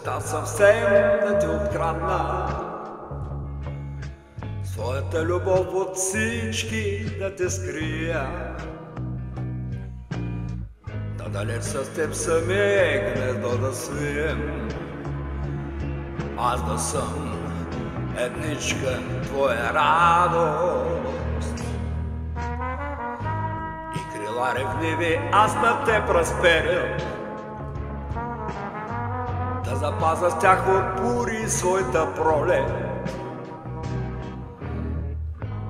света съвсем да те открадна, своята любов от всички да те скрия. Надалеч с теб самия гнездо да свием, аз да съм едничка твоя радост. И крила ревниви аз на теб разперя, да запазя с тях от бури своята пролет.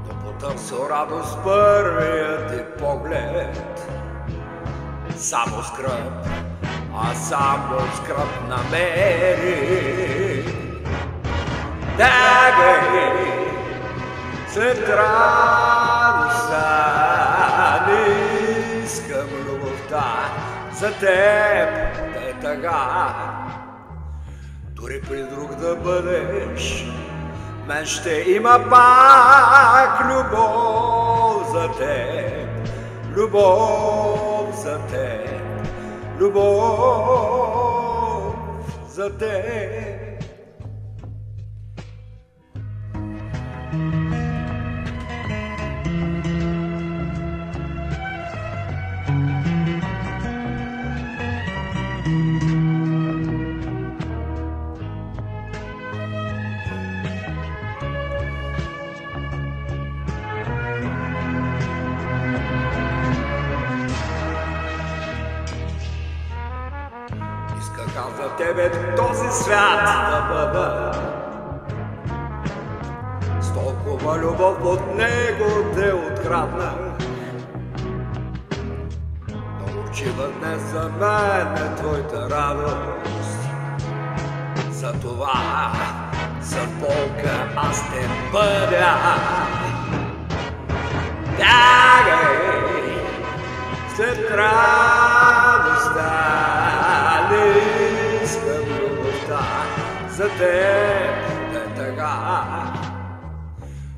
Но потърся радост първия ти поглед, само скръп, а само скръп намери. Бягай след радостта, не искам любовта за теб да е тъга. Дори при друг да бъдеш, мен ще има пак любов за теб, любов за теб, любов за теб. Исках аз за тебе този свят да бъда, с толкова любов от него те откраднах. Но учива днес за мен е твоята радост, затова за болка аз те бъдя. Бягай след радостта, не искам любовта за теб да е тъга.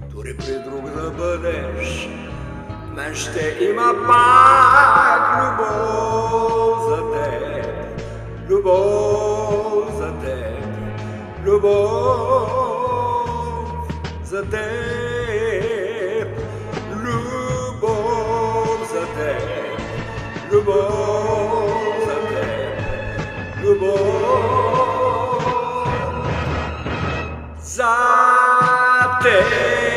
Дори при друг да бъдеш, мен ще има пак любов за теб, любов за теб, любов за теб, любов за теб, любов за теб, любов за теб.